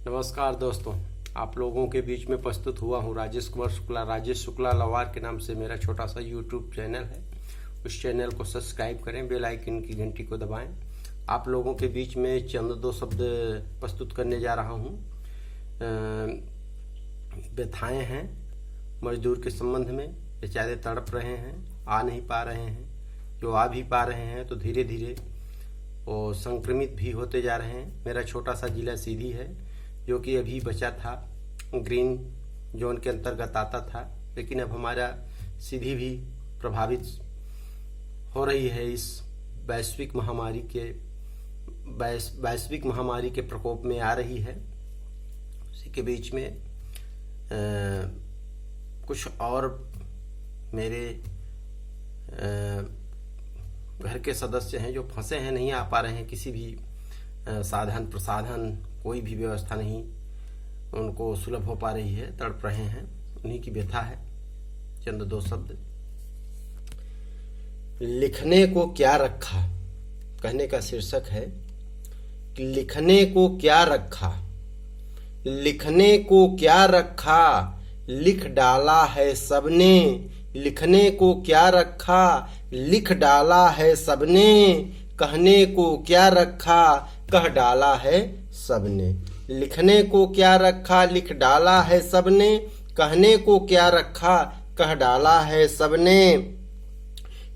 नमस्कार दोस्तों, आप लोगों के बीच में प्रस्तुत हुआ हूँ राजेश कुमार शुक्ला। राजेश शुक्ला लवार के नाम से मेरा छोटा सा यूट्यूब चैनल है। उस चैनल को सब्सक्राइब करें, बेल आइकन की घंटी को दबाएं। आप लोगों के बीच में चंद दो शब्द प्रस्तुत करने जा रहा हूँ। व्यथाएँ हैं मजदूर के संबंध में। बेचारे तड़प रहे हैं, आ नहीं पा रहे हैं। जो आ भी पा रहे हैं तो धीरे धीरे वो संक्रमित भी होते जा रहे हैं। मेरा छोटा सा जिला सीधी है, जो कि अभी बचा था, ग्रीन जोन के अंतर्गत आता था, लेकिन अब हमारा सीधी भी प्रभावित हो रही है इस वैश्विक महामारी के प्रकोप में आ रही है। उसी के बीच में कुछ और मेरे घर के सदस्य हैं जो फंसे हैं, नहीं आ पा रहे हैं। किसी भी साधन प्रसाधन कोई भी व्यवस्था नहीं उनको सुलभ हो पा रही है, तड़प रहे हैं। उन्हीं की व्यथा है। चंद दो शब्द। लिखने को क्या रखा, कहने का शीर्षक है कि लिखने को क्या रखा, लिखने को क्या रखा, लिख डाला है सबने। लिखने को क्या रखा, लिख डाला है सबने। कहने को क्या रखा, कह डाला है सबने। लिखने को क्या रखा, लिख डाला है सबने। कहने को क्या रखा, कह डाला है सबने।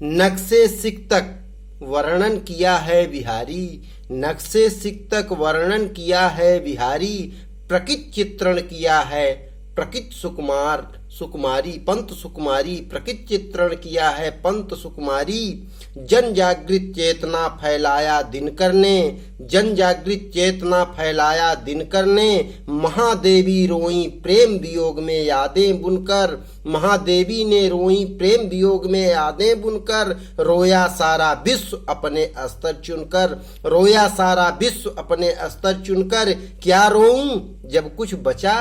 नक्शे सिक तक वर्णन किया है बिहारी। नक्शे सिक तक वर्णन किया है बिहारी। प्रकृत चित्रण किया है प्रकृत सुकुमारी पंत सुकुमारी। प्रकृत चित्रण किया है पंत सुकुमारी। जन जागृत चेतना फैलाया दिनकर ने। जन जागृत चेतना फैलाया दिनकर ने। महादेवी रोई प्रेम वियोग में यादें बुनकर। महादेवी ने रोई प्रेम वियोग में यादें बुनकर। रोया सारा विश्व अपने अस्तर चुनकर। रोया सारा विश्व अपने अस्तर चुनकर। क्या रोऊं जब कुछ बचा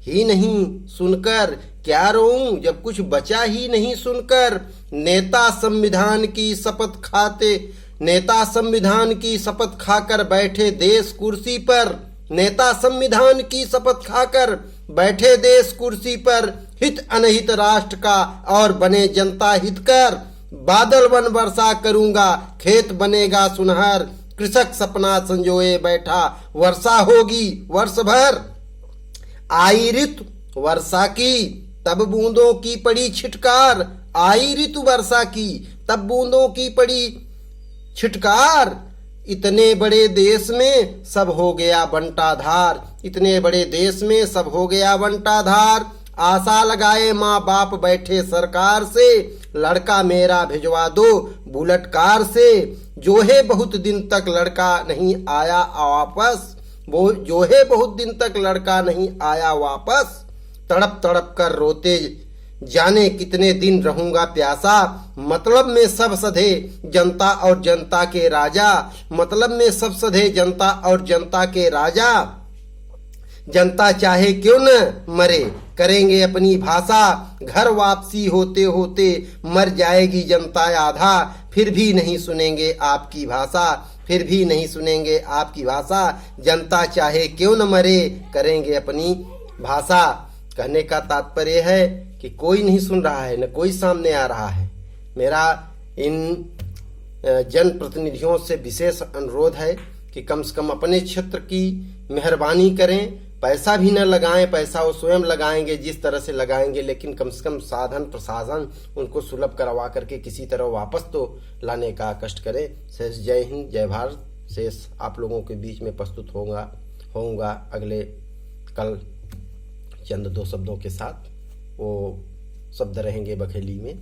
ही नहीं सुनकर। क्या रोऊं जब कुछ बचा ही नहीं सुनकर। नेता संविधान की शपथ खाते, नेता संविधान की शपथ खाकर बैठे देश कुर्सी पर। नेता संविधान की शपथ खाकर बैठे देश कुर्सी पर। हित अनहित राष्ट्र का और बने जनता हितकर। बादल बन वर्षा करूंगा, खेत बनेगा सुनहर। कृषक सपना संजोए बैठा, वर्षा होगी वर्ष भर। आई ऋतु वर्षा की तब बूंदों की पड़ी छिटकार। आई ऋतु वर्षा की तब बूंदों की पड़ी छिटकार। इतने बड़े देश में सब हो गया बंटाधार। इतने बड़े देश में सब हो गया बंटाधार। आशा लगाए माँ बाप बैठे सरकार से। लड़का मेरा भिजवा दो बुलेट कार से। जो है बहुत दिन तक लड़का नहीं आया वापस। वो जो है बहुत दिन तक लड़का नहीं आया वापस। तड़प तड़प कर रोते जाने कितने दिन रहूंगा प्यासा। मतलब में सब सधे जनता और जनता के राजा। मतलब में सब सधे जनता और जनता के राजा। जनता चाहे क्यों न मरे, करेंगे अपनी भाषा। घर वापसी होते होते मर जाएगी जनता आधा। फिर भी नहीं सुनेंगे आपकी भाषा। फिर भी नहीं सुनेंगे आपकी भाषा। जनता चाहे क्यों न मरे, करेंगे अपनी भाषा। कहने का तात्पर्य है कि कोई नहीं सुन रहा है, न कोई सामने आ रहा है। मेरा इन जनप्रतिनिधियों से विशेष अनुरोध है कि कम से कम अपने क्षेत्र की मेहरबानी करें। पैसा भी न लगाएं, पैसा वो स्वयं लगाएंगे जिस तरह से लगाएंगे, लेकिन कम से कम साधन प्रसाधन उनको सुलभ करवा करके किसी तरह वापस तो लाने का कष्ट करें। शेष जय हिंद, जय भारत। शेष आप लोगों के बीच में प्रस्तुत होऊंगा अगले कल चंद दो शब्दों के साथ। वो शब्द रहेंगे बखेली में।